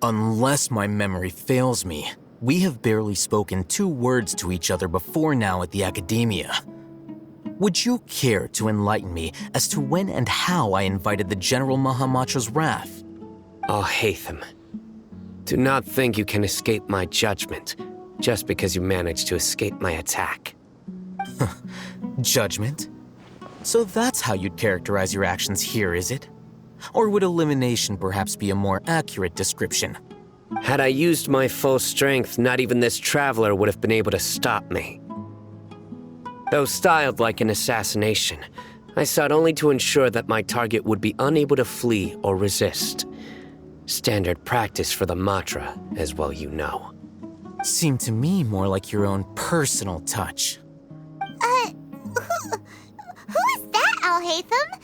Unless my memory fails me, we have barely spoken 2 words to each other before now at the Academia. Would you care to enlighten me as to when and how I invited the General Mahamatra's wrath? Alhaitham, do not think you can escape my judgment just because you managed to escape my attack. Judgment? So that's how you'd characterize your actions here, is it? Or would elimination perhaps be a more accurate description? Had I used my full strength, not even this traveler would have been able to stop me. Though styled like an assassination, I sought only to ensure that my target would be unable to flee or resist. Standard practice for the Matra, as well you know. Seemed to me more like your own personal touch. Who is that, Alhaitham?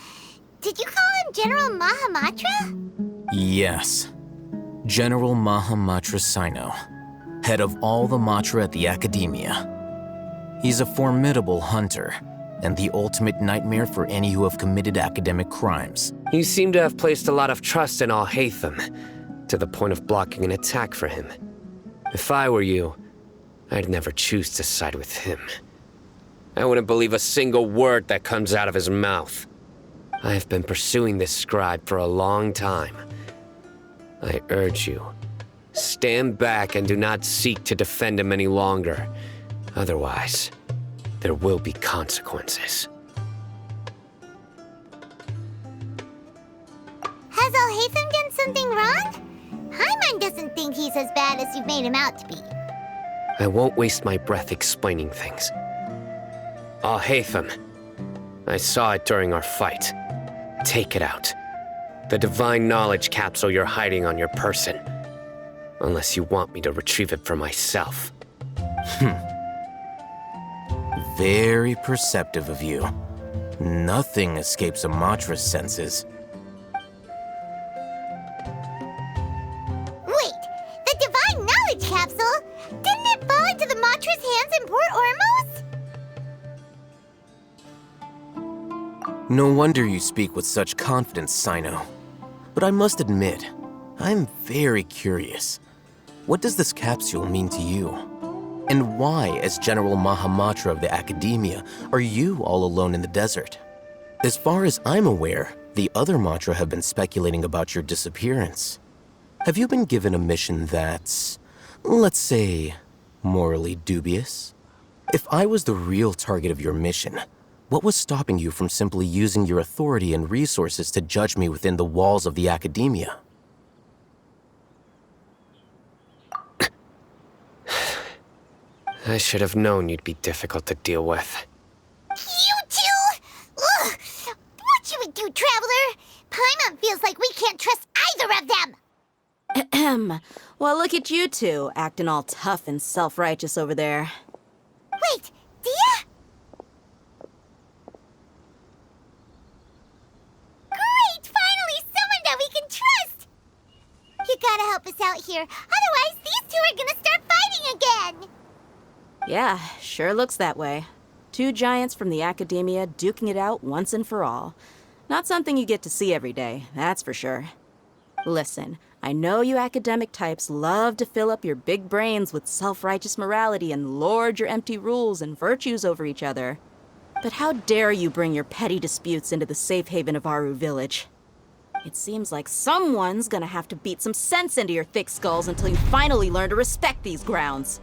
Did you call him General Mahamatra? Yes. General Mahamatra Cyno, head of all the Matra at the Academia. He's a formidable hunter, and the ultimate nightmare for any who have committed academic crimes. You seem to have placed a lot of trust in Alhaitham, to the point of blocking an attack for him. If I were you, I'd never choose to side with him. I wouldn't believe a single word that comes out of his mouth. I have been pursuing this scribe for a long time. I urge you, stand back and do not seek to defend him any longer. Otherwise, there will be consequences. Has Alhaitham done something wrong? Paimon doesn't think he's as bad as you've made him out to be. I won't waste my breath explaining things. Alhaitham, I saw it during our fight. Take it out. The divine knowledge capsule you're hiding on your person. Unless you want me to retrieve it for myself. Very perceptive of you. Nothing escapes a Matra's senses. Wait, the divine knowledge capsule? Didn't it fall into the Matra's hands in Port Ormos? No wonder you speak with such confidence, Cyno. But I must admit, I'm very curious. What does this capsule mean to you? And why, as General Mahamatra of the Academia, are you all alone in the desert? As far as I'm aware, the other Matra have been speculating about your disappearance. Have you been given a mission that's, let's say, morally dubious? If I was the real target of your mission, what was stopping you from simply using your authority and resources to judge me within the walls of the Academia? I should have known you'd be difficult to deal with. You two? Ugh! What you would do, Traveler? Paimon feels like we can't trust either of them! Ahem. Well, look at you two, acting all tough and self-righteous over there. Wait, Dia? Great! Finally, someone that we can trust! You gotta help us out here, otherwise these two are gonna start fighting again! Yeah, sure looks that way. 2 giants from the Academia duking it out once and for all. Not something you get to see every day, that's for sure. Listen, I know you academic types love to fill up your big brains with self-righteous morality and lord your empty rules and virtues over each other. But how dare you bring your petty disputes into the safe haven of Aru Village? It seems like someone's gonna have to beat some sense into your thick skulls until you finally learn to respect these grounds.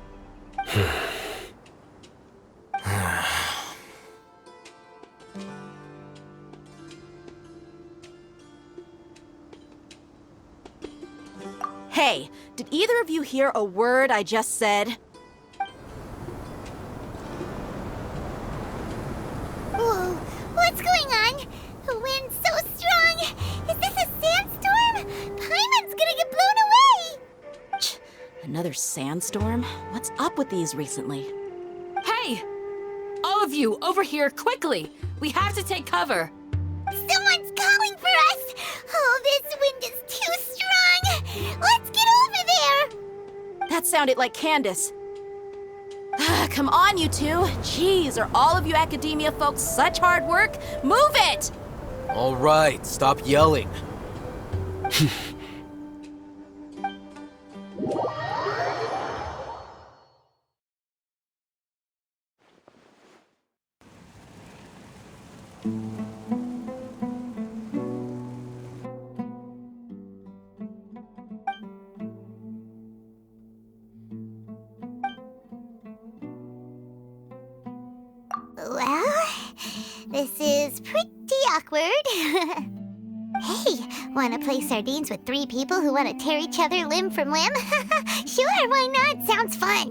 Hey, did either of you hear a word I just said? Whoa, what's going on? The wind's so strong! Is this a sandstorm? Paimon's gonna get blown away! Another sandstorm? What's up with these recently? Hey! All of you, over here, quickly! We have to take cover! Someone's calling for us! Oh, this wind is too strong! Let's get over there! That sounded like Candace. Come on, you two. Jeez, are all of you Academia folks such hard work? Move it! All right, stop yelling. This is pretty awkward. Hey, wanna play sardines with 3 people who wanna tear each other limb from limb? Sure, why not? Sounds fun.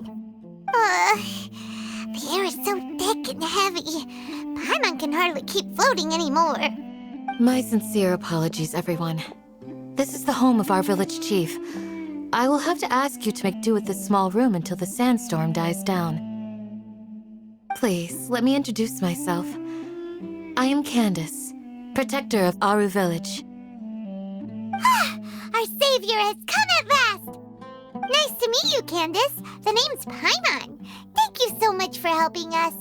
The air is so thick and heavy. Paimon can hardly keep floating anymore. My sincere apologies, everyone. This is the home of our village chief. I will have to ask you to make do with this small room until the sandstorm dies down. Please, let me introduce myself. I am Candace, protector of Aru Village. Our savior has come at last! Nice to meet you, Candace. The name's Paimon. Thank you so much for helping us.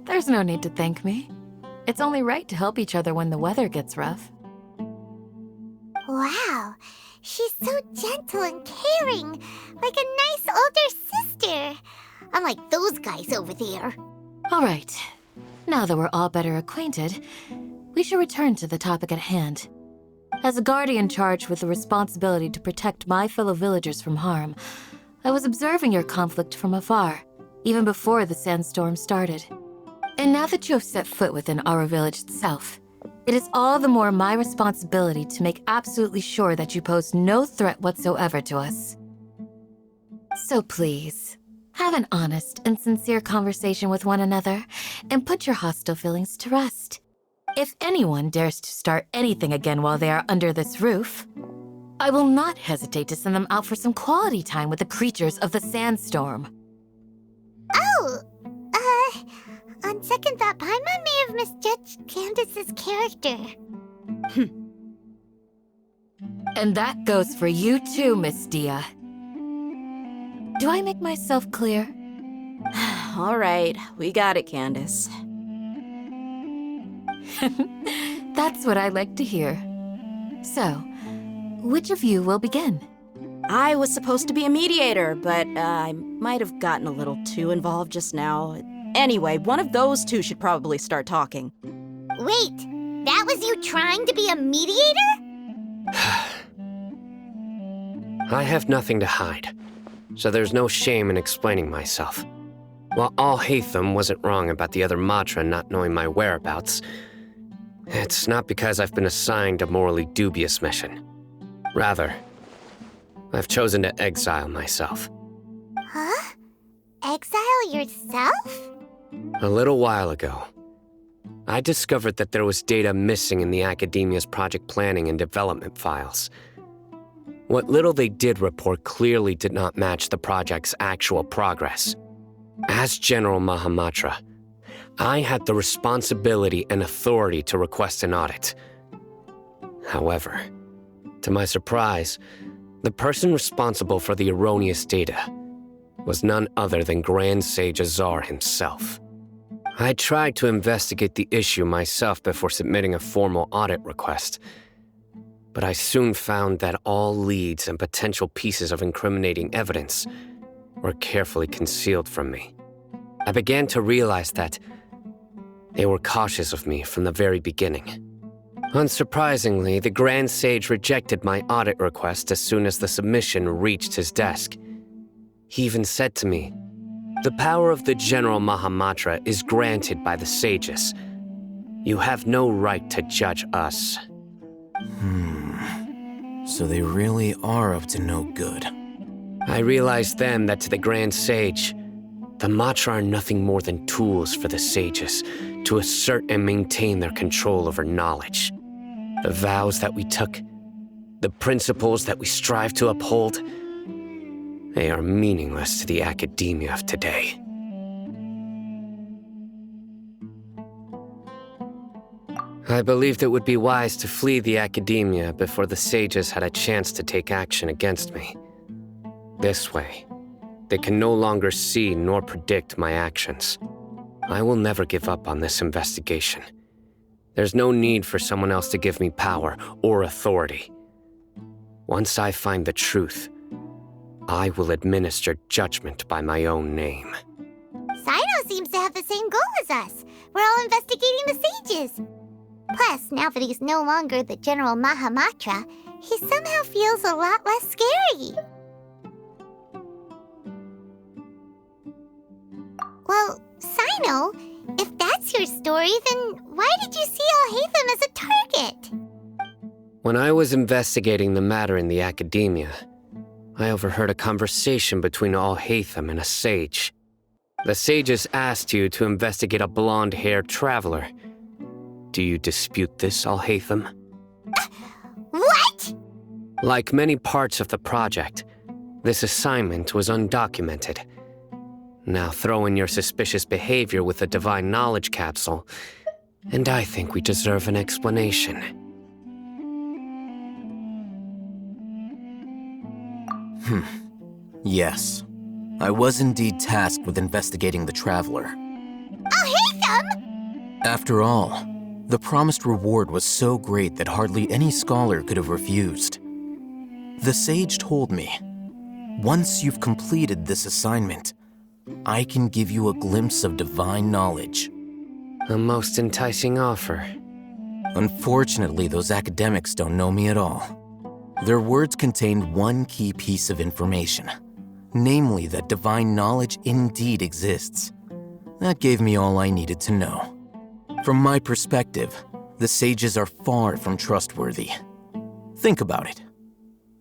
There's no need to thank me. It's only right to help each other when the weather gets rough. Wow, she's so gentle and caring, like a nice older sister. Unlike those guys over there. All right. Now that we're all better acquainted, we should return to the topic at hand. As a guardian charged with the responsibility to protect my fellow villagers from harm, I was observing your conflict from afar, even before the sandstorm started. And now that you have set foot within our village itself, it is all the more my responsibility to make absolutely sure that you pose no threat whatsoever to us. So please, have an honest and sincere conversation with one another and put your hostile feelings to rest. If anyone dares to start anything again while they are under this roof, I will not hesitate to send them out for some quality time with the creatures of the sandstorm. Oh, on second thought, Paimon may have misjudged Candace's character. And that goes for you too, Miss Dia. Do I make myself clear? All right, we got it, Candace. That's what I like to hear. So, which of you will begin? I was supposed to be a mediator, but I might have gotten a little too involved just now. Anyway, one of those two should probably start talking. Wait, that was you trying to be a mediator? I have nothing to hide, so there's no shame in explaining myself. While Alhaitham wasn't wrong about the other Matra not knowing my whereabouts, it's not because I've been assigned a morally dubious mission. Rather, I've chosen to exile myself. Huh? Exile yourself? A little while ago, I discovered that there was data missing in the Academia's project planning and development files. What little they did report clearly did not match the project's actual progress. As General Mahamatra, I had the responsibility and authority to request an audit. However, to my surprise, the person responsible for the erroneous data was none other than Grand Sage Azar himself. I tried to investigate the issue myself before submitting a formal audit request, but I soon found that all leads and potential pieces of incriminating evidence were carefully concealed from me. I began to realize that they were cautious of me from the very beginning. Unsurprisingly, the Grand Sage rejected my audit request as soon as the submission reached his desk. He even said to me, "The power of the General Mahamatra is granted by the sages. You have no right to judge us." So they really are up to no good. I realized then that to the Grand Sage, the Matra are nothing more than tools for the sages to assert and maintain their control over knowledge. The vows that we took, the principles that we strive to uphold, they are meaningless to the academia of today. I believed it would be wise to flee the academia before the sages had a chance to take action against me. This way, they can no longer see nor predict my actions. I will never give up on this investigation. There's no need for someone else to give me power or authority. Once I find the truth, I will administer judgment by my own name. Cyno seems to have the same goal as us. We're all investigating the sages. Plus, now that he's no longer the General Mahamatra, he somehow feels a lot less scary. Well, cyno? If that's your story, then why did you see Alhaitham as a target? When I was investigating the matter in the academia, I overheard a conversation between Alhaitham and a sage. The sages asked you to investigate a blonde-haired traveler. Do you dispute this, Alhaitham? What? Like many parts of the project, this assignment was undocumented. Now throw in your suspicious behavior with the Divine Knowledge Capsule, and I think we deserve an explanation. Yes. I was indeed tasked with investigating the traveler. Alhaitham! After all, the promised reward was so great that hardly any scholar could have refused. The sage told me, once you've completed this assignment, I can give you a glimpse of divine knowledge. A most enticing offer. Unfortunately, those academics don't know me at all. Their words contained one key piece of information, namely that divine knowledge indeed exists. That gave me all I needed to know. From my perspective, the sages are far from trustworthy. Think about it.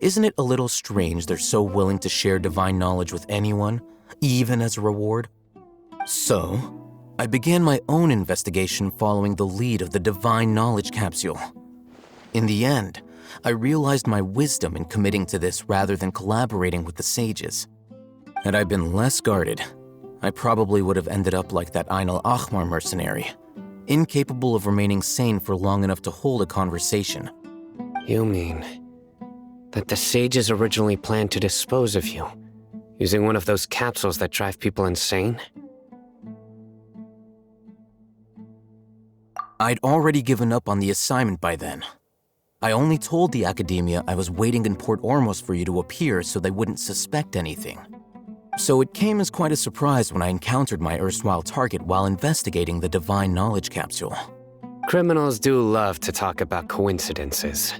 Isn't it a little strange they're so willing to share divine knowledge with anyone, even as a reward? So, I began my own investigation following the lead of the Divine Knowledge Capsule. In the end, I realized my wisdom in committing to this rather than collaborating with the sages. Had I been less guarded, I probably would have ended up like that Ain al-Ahmar mercenary, incapable of remaining sane for long enough to hold a conversation. You mean that the sages originally planned to dispose of you, using one of those capsules that drive people insane? I'd already given up on the assignment by then. I only told the academia I was waiting in Port Ormos for you to appear so they wouldn't suspect anything. So it came as quite a surprise when I encountered my erstwhile target while investigating the Divine Knowledge Capsule. Criminals do love to talk about coincidences.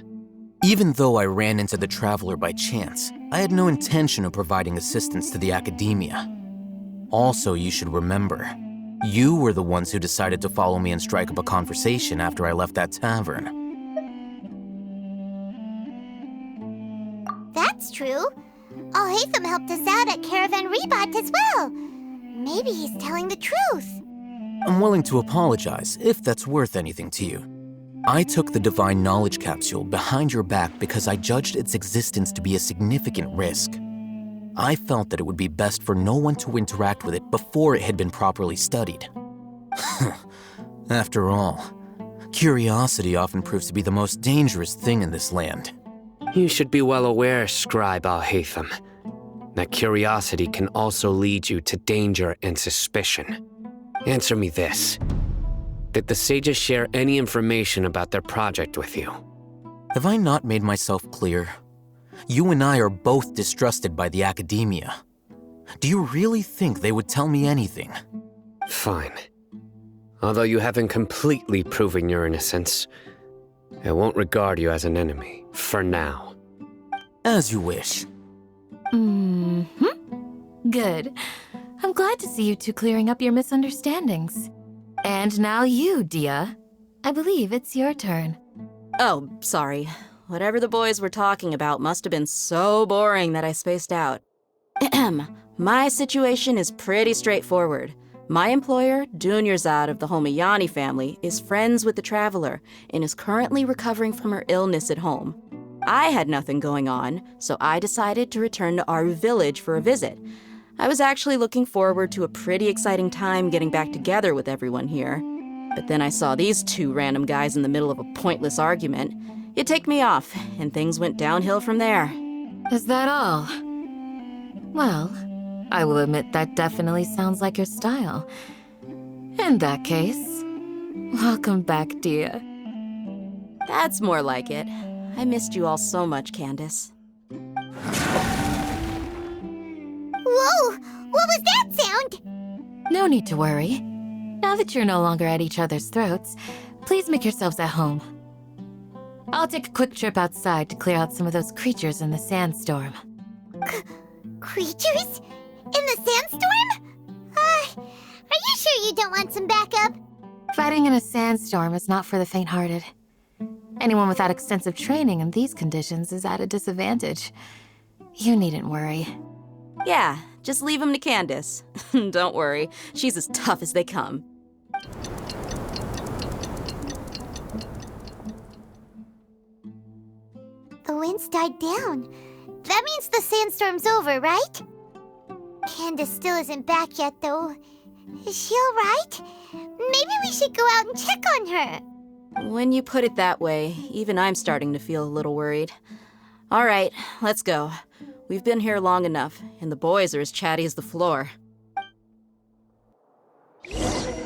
Even though I ran into the traveler by chance, I had no intention of providing assistance to the academia. Also, you should remember, you were the ones who decided to follow me and strike up a conversation after I left that tavern. That's true. Alhaitham helped us out at Caravan Rebat as well. Maybe he's telling the truth. I'm willing to apologize if that's worth anything to you. I took the Divine Knowledge Capsule behind your back because I judged its existence to be a significant risk. I felt that it would be best for no one to interact with it before it had been properly studied. After all, curiosity often proves to be the most dangerous thing in this land. You should be well aware, Scribe Alhaitham, that curiosity can also lead you to danger and suspicion. Answer me this. Did the sages share any information about their project with you? Have I not made myself clear? You and I are both distrusted by the academia. Do you really think they would tell me anything? Fine. Although you haven't completely proven your innocence, I won't regard you as an enemy, for now. As you wish. Good. I'm glad to see you two clearing up your misunderstandings. And now you, Dia. I believe it's your turn. Oh, sorry. Whatever the boys were talking about must have been so boring that I spaced out. My situation is pretty straightforward. My employer, Dunyarzad of the Homayani family, is friends with the traveler and is currently recovering from her illness at home. I had nothing going on, so I decided to return to Aru village for a visit. I was actually looking forward to a pretty exciting time getting back together with everyone here. But then I saw these two random guys in the middle of a pointless argument. It ticked me off, and things went downhill from there. Is that all? Well, I will admit that definitely sounds like your style. In that case, welcome back, Dia. That's more like it. I missed you all so much, Candace. Whoa! What was that sound? No need to worry. Now that you're no longer at each other's throats, please make yourselves at home. I'll take a quick trip outside to clear out some of those creatures in the sandstorm. Creatures? In the sandstorm? Are you sure you don't want some backup? Fighting in a sandstorm is not for the faint-hearted. Anyone without extensive training in these conditions is at a disadvantage. You needn't worry. Yeah, just leave him to Candace. Don't worry, she's as tough as they come. The wind's died down. That means the sandstorm's over, right? Candace still isn't back yet, though. Is she alright? Maybe we should go out and check on her. When you put it that way, even I'm starting to feel a little worried. All right, let's go. We've been here long enough, and the boys are as chatty as the floor.